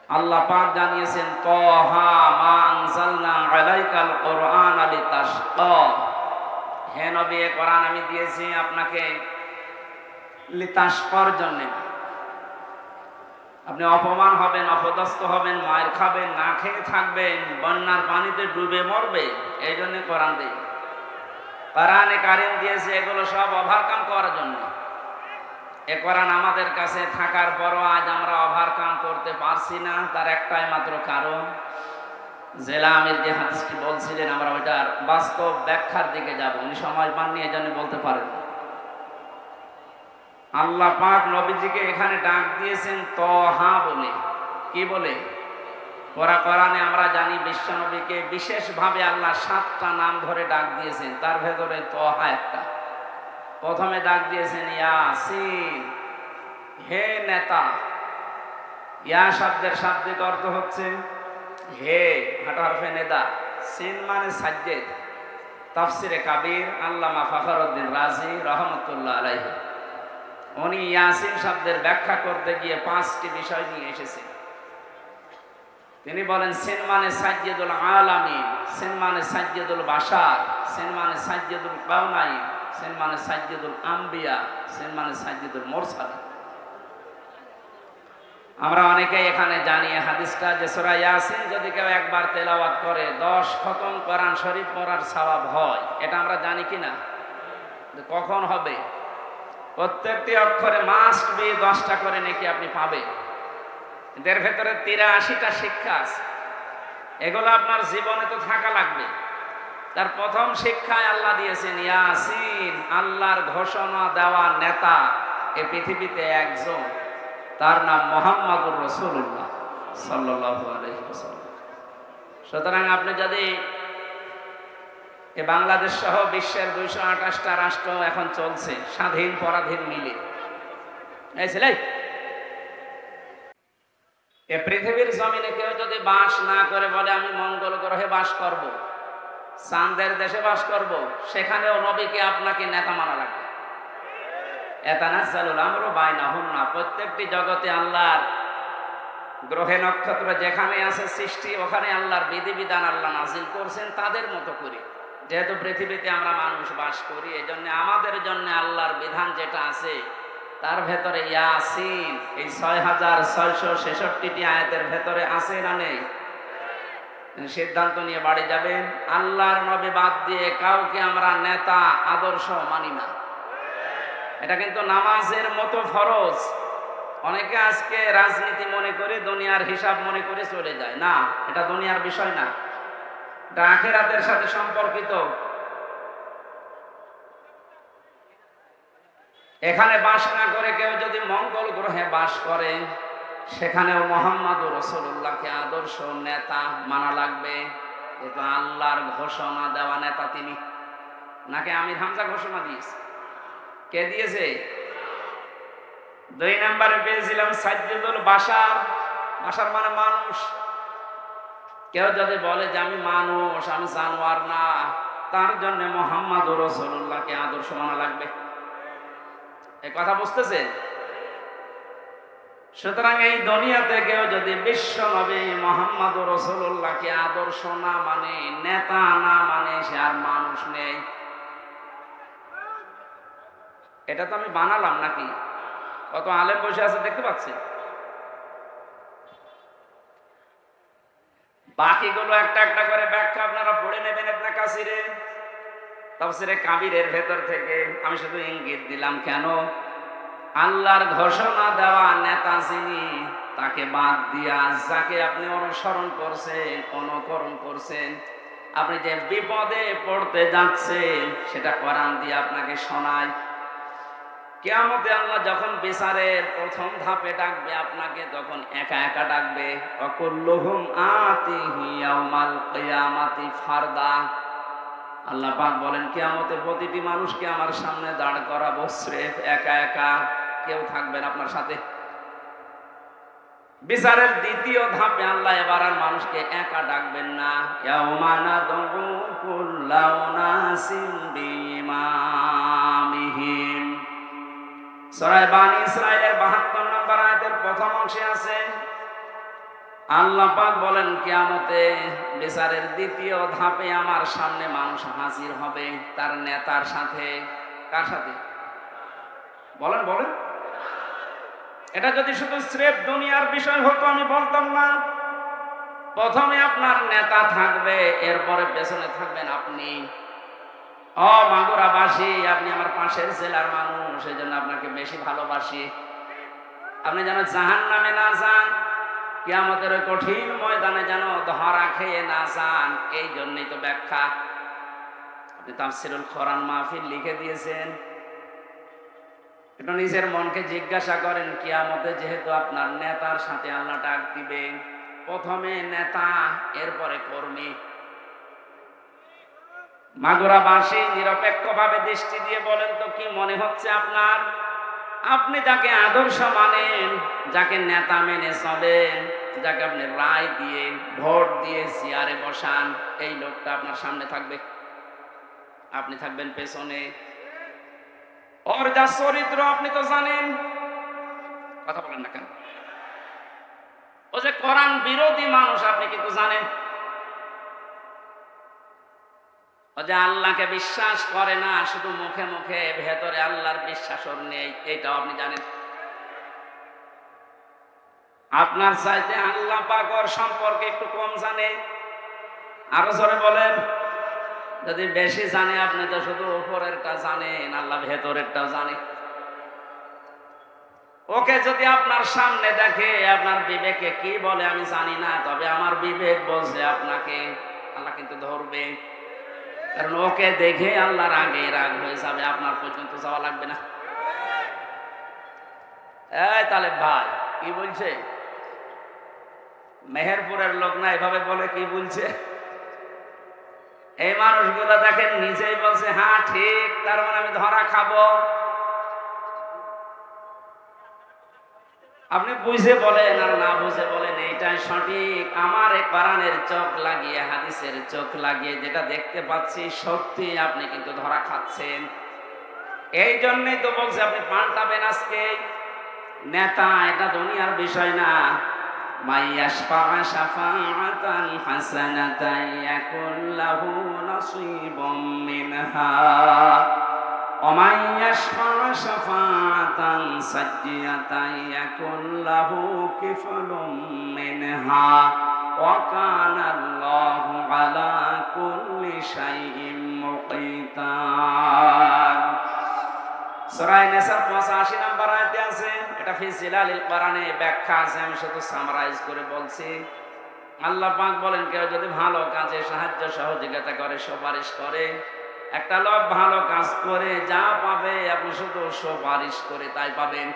আল্লাহ পাক জানিয়েছেন তাহা মা আনজালনা আলাইকাল কুরআনা লিতাশকা, হে নবী এই কোরআন আমি দিয়েছি আপনাকে লিতাশকার জন্য। আপনি অপমান হবেন, অপদস্থ হবেন, মায়ের খাবেন, না খেয়ে থাকবেন, বন্যার পানিতে ডুবে মরবে, এই জন্য কোরআন দেই। কোরআনে কারীম দিয়েছে এগুলো সব ওভারকাম করার জন্য। এ কোরআন আমাদের কাছে থাকার পরও আজ আমরা ওভারকাম করতে পারছি না, তার একটাই মাত্র কারণ, জেলা আমির যে হাদিসটি বলছিলেন আমরা ওইটার বাস্তব ব্যাখ্যার দিকে যাব, উনি সময় পাননি এই জন্য বলতে পারেন। আল্লাহ পাক নবীজিকে এখানে ডাক দিয়েছেন তহা বলে। কি বলে? কোরআনে আমরা জানি বিশ্ব নবীকে বিশেষভাবে আল্লাহ 7টা নাম ধরে ডাক দিয়েছেন, তার ভেতরে তহা একটা। প্রথমে ডাক দিয়েছেন ইয়াসিন, হে নেতা। ইয়া শব্দের শাব্দিক অর্থ হচ্ছে হে, হরফে নেদা। সিন মানে সাজ্জেদ। তাফসিরে কাবীর আল্লামা ফখরুদ্দিন রাজি রহমতুল্লাহ আলাইহি উনি ইয়াসিন শব্দের ব্যাখ্যা করতে গিয়ে 5টি বিষয় নিয়ে এসেছেন। তিনি বলেন সিন মানে সাজ্জেদুল আলামিন, সিন মানে সাজ্জেদুল বাশার, সিন মানে সাজ্জেদুল কাউনাইন, সিন মানে সাজ্জেদুল আম্বিয়া, সিন মানে সাজ্জেদুল মুরসালিন। আমরা অনেকেই এখানে জানি হাদিসটা যে সূরা ইয়াসিন যদি কেউ একবার তেলাওয়াত করে 10 খতম কোরআন শরীফ পড়ার সওয়াব হয়। এটা আমরা জানি কি না? কখন হবে? প্রত্যেকটি অক্ষরে মাস্ট বি 10টা করে নেকি আপনি পাবেন। এর ভেতরে 83টা শিক্ষা আছে, এগুলো আপনার জীবনে তো থাকা লাগবে। তার প্রথম শিক্ষায় আল্লাহ দিয়েছেন ইয়াসিন, আল্লাহর ঘোষণা দেওয়া নেতা এই পৃথিবীতে একজন, তার নাম মুহাম্মাদুর রাসূলুল্লাহ সাল্লাল্লাহু আলাইহি ওয়াসাল্লাম। সুতরাং আপনি যদি বাংলাদেশ সহ বিশ্বের 228টা রাষ্ট্র এখন চলছে স্বাধীন পরাধীন মিলে, এ পৃথিবীর জমিনে কেউ যদি বাস না করে বলে আমি মঙ্গল গ্রহে বাস করব, চাঁদের দেশে বাস করব, সেখানেও নবীকে আপনাকে নেতা মানা লাগবে। ইয়াতানাজ্জালুল আমরু বাইনাহুম না, প্রত্যেকটি জগতে আল্লাহর গ্রহে নক্ষত্র যেখানে আছে সৃষ্টি, ওখানে আল্লাহর বিধিবিধান আল্লাহ নাজিল করছেন তাদের মতো করে। যেহেতু পৃথিবীতে আমরা মানুষ বাস করি, এই জন্য আমাদের জন্য আল্লাহর বিধান যেটা আছে তার ভেতরে ইয়াসিন এই 6666টি আয়াতের ভেতরে আছে না নেই? সিদ্ধান্ত নিয়ে বাড়ি যাবেন, আল্লাহর নবী বাদ দিয়ে কাউকে আমরা নেতা আদর্শ মানি না। এটা কিন্তু নামাজের মতো ফরজ। অনেকে আজকে রাজনীতি মনে করে, দুনিয়ার হিসাব মনে করে চলে যায়। না, এটা দুনিয়ার বিষয় না, এটা আখিরাতের সাথে সম্পর্কিত। এখানে বাস না করে কেউ যদি মঙ্গল গ্রহে বাস করে, সেখানেও মুহাম্মাদুর রাসূলুল্লাহকে আদর্শ নেতা মানা লাগবে। এটা আল্লাহর ঘোষণা দেওয়া নেতা তিনি, নাকি আমির হামজা ঘোষণা দিয়েছে? কে দিয়েছে? 2 নম্বরে পেয়েছিলাম সাজ্জেদুল বাশার। বাশার মানে মানুষ। কেউ যদি বলে যে আমি মানুষ, আমি জানোয়ার না, তার জন্য মুহাম্মাদুর রাসূলুল্লাহকে আদর্শ মানা লাগবে। এই কথা বুঝতেছে? সুতরাং এই দুনিয়াতে কেউ যদি বিশ্ব নবী মুহাম্মাদুর রাসূলুল্লাহকে আদর্শ না মানে, নেতা না মানে, সে আর মানুষ নেই। এটা তো আমি বানালাম নাকি? কত আলেম বসে আছে দেখতে পাচ্ছেন। বাকিগুলো একটা একটা করে ব্যাখ্যা আপনারা পড়ে নেবেন ইবনে কাসিরে, তাফসিরে কাবীরের ভেতর থেকে। আমি শুধু ইঙ্গিত দিলাম, কেন আল্লাহর ঘোষণা দেওয়া নেতা যিনি, তাকে বাদ দিয়া যাকে আপনি অনুসরণ করছেন, অনুকরণ করছেন, আপনি যে বিপদে পড়তে যাচ্ছেন সেটা কোরআন দিয়ে আপনাকে শোনায়। কিয়ামতে আল্লাহ যখন বিচারের প্রথম ধাপে ডাকবে আপনাকে, তখন একা একা ডাকবে। অকুল্লুহুম আতিহি ইয়াউমাল কিয়ামাতি ফারদা। আল্লাহ পাক বলেন কিয়ামতে প্রতিটি মানুষকে আমার সামনে দাঁড় করাবো স্রেফ একা একা, কেউ থাকবেন আপনার সাথে। বিচারের দ্বিতীয় ধাপে আল্লাহ এবার আর মানুষকে একা ডাকবেন না। ইয়াউমা নাদউ কুল্লা উনাসিন বিইমামিহিম। সূরা বানী ইসরাঈলের 72 নম্বর আয়াতের প্রথম অংশে আছে আল্লাহ পাক বলেন কিয়ামতে বিচারের দ্বিতীয় ধাপে আমার সামনে মানুষ হাজির হবে তার নেতার সাথে। কার সাথে বলেন বলেন? এটা যদি শুধু স্রেফ দুনিয়ার বিষয় হতো আমি বলতাম না। প্রথমে আপনার নেতা থাকবে, এরপরে পেছনে থাকবেন আপনি। ও মাগুরাবাসী, আপনি আমার পাশের জেলার মানুষ, এই জন্য আপনাকে বেশি ভালোবাসি। আপনি যেন জাহান্নামে না যান, কিয়ামতের ওই কঠিন ময়দানে যেন ধরা খেয়ে না যান, এই জন্যই তো ব্যাখ্যা। আপনি তাফসীরুল কোরআন মাহফিল লিখে দিয়েছেন। একটু নিজের মনকে জিজ্ঞাসা করেন, কিয়ামতে যেহেতু আপনার নেতার সাথে আল্লাহ ডাক দিবে, প্রথমে নেতা এরপরে কর্মী। মাগুরাবাসী নিরপেক্ষভাবে দৃষ্টি দিয়ে বলেন তো কি মনে হচ্ছে আপনার? আপনি যাকে আদর্শ মানেন, যাকে নেতা মেনে চলেন, যাকে আপনি রায় দিয়ে ভোট দিয়ে চেয়ারে বসান, এই লোকটা আপনার সামনে থাকবে, আপনি থাকবেন পেছনে। ওর যা চরিত্র আপনি তো জানেন। কথা বলেন না কেন? ও যে কোরআন বিরোধী মানুষ আপনি কিন্তু জানেন। ও যে আল্লাহকে বিশ্বাস করে না, শুধু মুখে মুখে, ভেতরে আল্লাহর বিশ্বাস ওর নেই, এইটাও আপনি জানেন। আপনার চাইতে আল্লাহ পাক ওর সম্পর্কে একটু কম জানে। আরো জোরে বলেন। যদি বেশি জানে, আপনি তো শুধু উপরেরটা জানেন, আল্লাহ ভেতরেরটাও জানে। ওকে যদি আপনার সামনে দেখে, আপনার বিবেকে কি বলে আমি জানি না, তবে আমার বিবেক বলছে আপনাকে আল্লাহ কিন্তু ধরবে। কারণ ওকে দেখে আল্লাহর আগে রাগ হয়ে যাবে, আপনার পর্যন্ত যাওয়া লাগবে না। এই তাহলে ভাই কি বলছে? মেহেরপুরের লোক না এভাবে বলে, কি বলছে? এই মানুষগুলো দেখেন নিজেই বলছে হ্যাঁ ঠিক, তার মানে আমি ধরা খাবো। আপনি বুঝে বলেন আর না বুঝে বলেন, এইটাই সঠিক। আমার এই কোরআনের চোখ লাগিয়ে, হাদিসের চোখ লাগিয়ে যেটা দেখতে পাচ্ছি সত্যি, আপনি কিন্তু ধরা খাচ্ছেন। এই জন্যই তো বলছে আপনি পাল্টাবেন আজকে। নেতা এটা দুনিয়ার বিষয় না। মাইয়াশফা শাফাআতান হাসানাতান ইয়াকুল লাহু নাসীবুম মিনহা ওয়া মাইয়াশফা শাফাআতান সাজ্জিয়াতান ইয়াকুল লাহু কিফলুম মিনহা ওয়া কানা আল্লাহু আলা কুল্লি শাইইন মুকিতা। সূরা নিসার 85 নম্বর আয়াতে আছে, এটা ফি জিলালিল কোরআনে ব্যাখ্যা আছে, আমি শুধু সামারাইজ করে বলছি। আল্লাহ পাক বলেন, কেউ যদি ভালো কাজে সাহায্য সহযোগিতা করে, সুপারিশ করে, একটা লোক ভালো কাজ করে যা পাবে, আপনি শুধু সুপারিশ করে তাই পাবেন।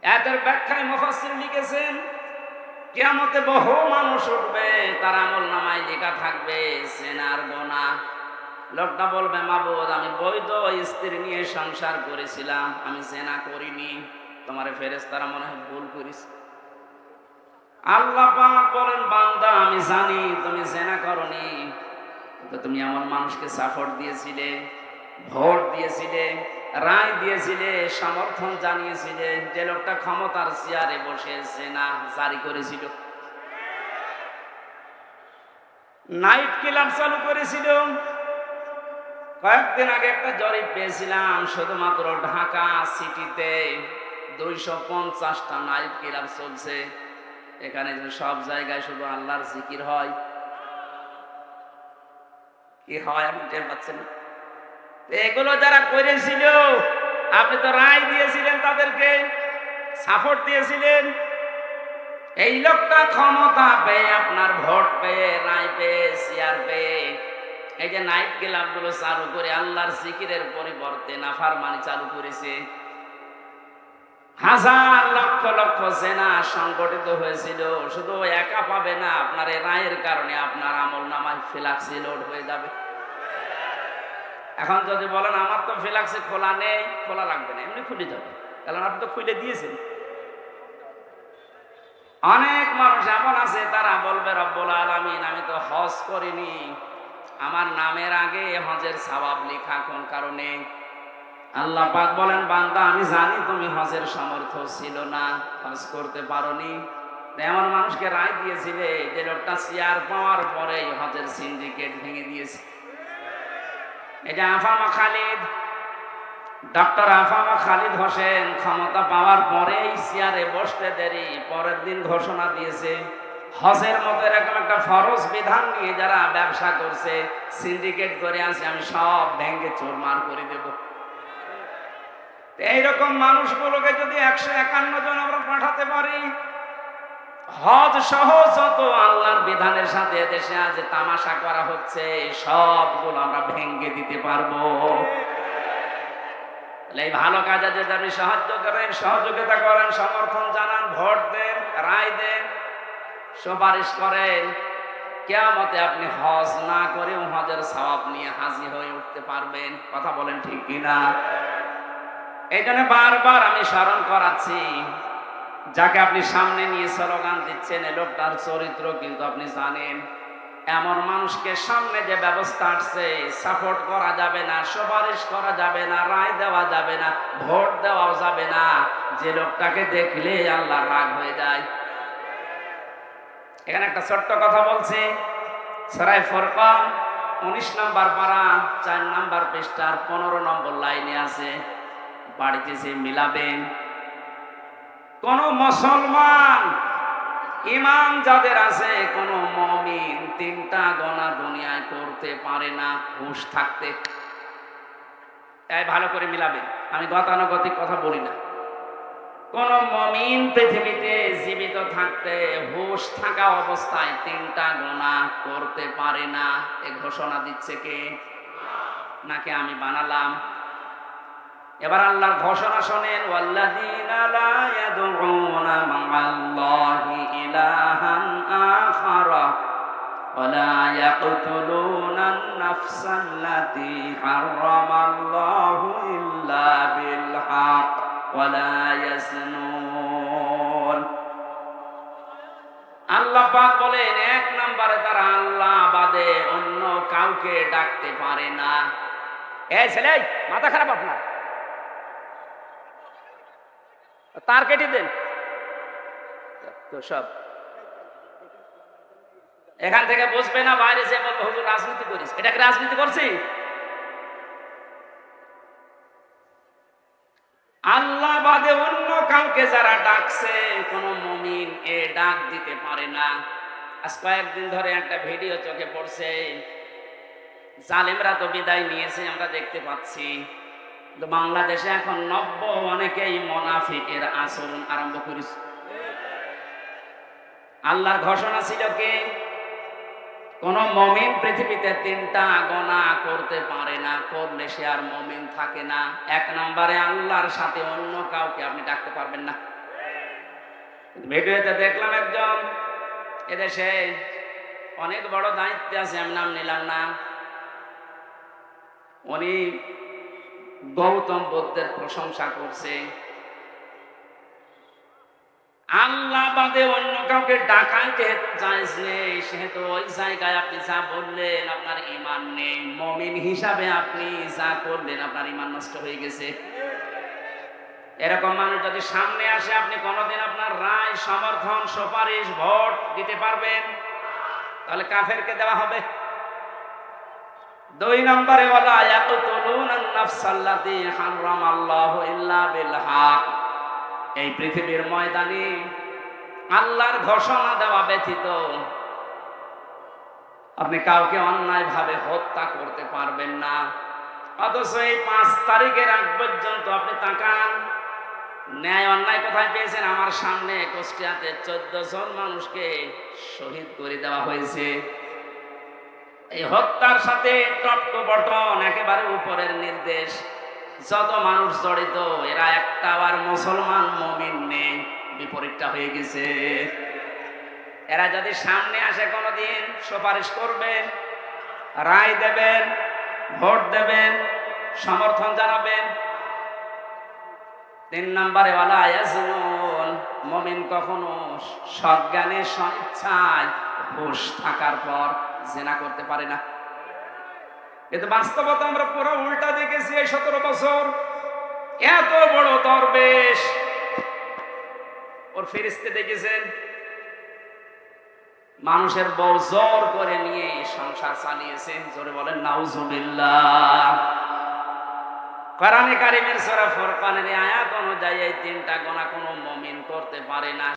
এটার ব্যাখ্যায় মুফাসসির লিখেছেন, কিয়ামতে বহু মানুষ উঠবে, তার আমলনামায় লেখা থাকবে জিনার গুনাহ। লোকটা বলবে, মাবুদ আমি বৈধ স্ত্রী নিয়ে সংসার করেছিলাম, আমি জিনা করিনি, তোমার ফেরেশতারা মনে হয় ভুল করিস। আল্লাহ পাক বলেন, বান্দা আমি জানি তুমি জিনা করনি, তো তুমি এমন মানুষকে সাপোর্ট দিয়েছিলে, ভোট দিয়েছিলে, রায় দিয়েছিলে, সমর্থন জানিয়েছিলে, যে লোকটা ক্ষমতার চেয়ারে বসে জিনা জারি করেছিল, নাইট ক্লাব চালু করেছিল। কয়েকদিন আগে একটা জরিপ পেয়েছিলাম, শুধুমাত্র ঢাকা সিটিতে 250টা নাইট ক্লাব চলছে। এখানে সব জায়গায় শুধু আল্লাহর জিকির হয়। কি হয় আপনি টের পাচ্ছেন? এগুলো যারা করেছিল, আপনি তো রায় দিয়েছিলেন, তাদেরকে সাপোর্ট দিয়েছিলেন। এই লোকটা ক্ষমতা পেয়ে, আপনার ভোট পেয়ে, রায় পেয়ে, চেয়ার পেয়ে, এই যে নাইট ক্লাব গুলো চালু করে আল্লাহর জিকিরের পরিবর্তে নাফরমানি চালু করেছে। হাজার লক্ষ লক্ষ জেনা সংগঠিত হয়েছিল। শুধু একা পাবে না, আপনার এই রায়ের কারণে আপনার আমলনামায় ফ্ল্যাক্সি লোড হয়ে যাবে। এখন যদি বলেন আমার তো ফ্ল্যাক্সি খোলা নেই, খোলা লাগবে না, এমনি খুলে যাবে, কারণ আপনি তো খুলে দিয়েছেন। অনেক মানুষ এমন আছে, তারা বলবে রব্বুল আলামিন আমি তো হজ করিনি, আমার নামের আগে হজের সওয়াব লেখা, কোন কারণে? আল্লাহ পাক বলেন, বান্দা আমি জানি তুমি হজের সামর্থ্য ছিল না, হজ করতে পারোনি, এমন মানুষকে রায় দিয়েছিলে যে লোকটা চেয়ার পাওয়ার পরে হজের সিন্ডিকেট ভেঙে দিয়েছে। এই যে আফামা খালিদ, ডক্টর আফামা খালিদ হোসেন ক্ষমতা পাওয়ার পরেই চেয়ারে বসতে দেরি, পরের দিন ঘোষণা দিয়েছে হজের মতো এরকম একটা ফরজ বিধান নিয়ে যারা ব্যবসা করছে, সিন্ডিকেট করে আছে, আমি সব ভেঙে চুরমার করে দেব। এইরকম মানুষগুলোকে যদি 151 জন আমরা পাঠাতে পারি, হজ সহ যত আল্লাহর বিধানের সাথে দেশে আজ তামাশা করা হচ্ছে সবগুলো আমরা ভেঙে দিতে পারবো। এই ভালো কাজে যদি আপনি সাহায্য করেন, সহযোগিতা করেন, সমর্থন জানান, ভোট দেন, রায় দেন, সুপারিশ করেন, কিয়ামতে আপনি হজ না করেও হজের সওয়াব নিয়ে হাজির হয়ে উঠতে পারবেন। কথা বলেন ঠিক কিনা? এই জন্য বারবার আমি স্মরণ করাচ্ছি, যাকে আপনি সামনে নিয়ে স্লোগান দিচ্ছেন এ লোকটার চরিত্র কিন্তু আপনি জানেন। এমন মানুষকে সামনে যে ব্যবস্থা আসছে, সাপোর্ট করা যাবে না, সুপারিশ করা যাবে না, রায় দেওয়া যাবে না, ভোট দেওয়াও যাবে না। যে লোকটাকে দেখলে আল্লাহ রাগ হয়ে যায়। এখানে একটা ছোট্ট কথা বলছি, সূরা ফুরকান 19 নম্বর পারা 4 নম্বর পৃষ্ঠার 15 নম্বর লাইনে আছে, বাড়িতে যে মিলাবেন। কোন মুসলমান ঈমান যাদের আছে, কোন মুমিন 3টা গুনাহ দুনিয়ায় করতে পারে না হুঁশ থাকতে। তাই ভালো করে মিলাবেন, আমি গতানুগতিক কথা বলি না। কোন মুমিন পৃথিবীতে জীবিত থাকতে হুঁশ থাকা অবস্থায় 3টা গুনাহ করতে পারে না। এই ঘোষণা দিচ্ছে কে? নাকি আমি বানালাম? এবার আল্লাহর ঘোষণা শোনেন, ওয়াল্লাযীনা লা ইয়াদউনা মা'আল্লাহি ইলাহান আখারা ওয়া লা ইয়াকতুলুনান নাফসাল্লাতী হারামাল্লাহু ইল্লা বিল হক ওয়া লা ইয়াজনুন। আল্লাহ পাক বলেন, 1 নম্বরে তারা আল্লাহ বাদে অন্য কাউকে ডাকতে পারে না। এই ছেলে, মাথা খারাপ আপনার? তার কেটে দেন তো সব। এখান থেকে বুঝবে না, বাইরে যে বলবো হুজুর রাজনীতি করিস। এটা কি রাজনীতি করছি? আল্লাহ বাদে অন্য কাউকে যারা ডাকছে, কোন মুমিন এ ডাক দিতে পারে না। আজ কয়েকদিন ধরে একটা ভিডিও চোখে পড়ছে, জালেমরা তো বিদায় নিয়েছে আমরা দেখতে পাচ্ছি, বাংলাদেশে এখন নব্য অনেকেই মুনাফিকের আচরণ আরম্ভ করেছে। আল্লাহর ঘোষণা ছিল কি? কোন মুমিন পৃথিবীতে 3টা গুনাহ করতে পারে না, করলে সে আর মুমিন থাকে না। 1 নম্বরে আল্লাহর সাথে অন্য কাউকে আপনি ডাকতে পারবেন না। ভিডিওতে দেখলাম একজন, এদেশে অনেক বড় দায়িত্বে আছে, আমি নাম নিলাম না, উনি গৌতম বুদ্ধের প্রশংসা করছে। আল্লাহ বাদে অন্য কাউকে ডাকাই যেহেতু জায়েজ নেই, সেহেতু ওই জায়গায় আপনি যা বললেন আপনার ঈমান নেই। মুমিন হিসাবে আপনি যা করলেন আপনার ঈমান নষ্ট হয়ে গেছে। এরকম মানুষ যদি সামনে আসে, আপনি কোনোদিন আপনার রায়, সমর্থন, সুপারিশ, ভোট দিতে পারবেন? তাহলে কাফেরকে দেওয়া হবে। 2 নম্বরে ওয়ালা ইয়াকতুলুনান নাফসাল্লাতী হারামাল্লাহু ইল্লা বিল হক। এই পৃথিবীর ময়দানে আল্লাহর ঘোষণা দেওয়া ব্যতীত আপনি কাউকে অন্যায়ভাবে হত্যা করতে পারবেন না। অথচ এই 5 তারিখের আগ পর্যন্ত আপনি তাকান, ন্যায় অন্যায় কোথায় পেয়েছেন? আমার সামনে কুষ্টিয়াতে 14 জন মানুষকে শহীদ করে দেওয়া হয়েছে। এই হত্যার সাথে টপটো বটন একেবারে উপরের নির্দেশ। যত মানুষ জড়িত, এরা একটা আর মুসলমান মুমিন নেই, বিপরীতটা হয়ে গেছে। এরা যদি সামনে আসে, কোনোদিন সুপারিশ করবেন, রায় দেবেন, ভোট দেবেন, সমর্থন জানাবেন। 3 নম্বরে ওয়ালা ইয়াজনুন, মুমিন কখনো সজ্ঞানে স্বেচ্ছায় হুঁশ থাকার পর জিনা করতে পারে না। কিন্তু বাস্তবতা আমরা পুরো উল্টা দেখেছি। এই 17 বছর এত বড় দরবেশ, ওর ফেরেশতা দেখেছেন, মানুষের বউ জোর করে নিয়ে সংসার চালিয়েছেন। জোরে বলেন নাউজুবিল্লাহ। কোরআনে কারীমের সূরা ফুরকানের আয়াত অনুযায়ী এই তিনটা গুনাহ কোনো মুমিন করতে পারে না।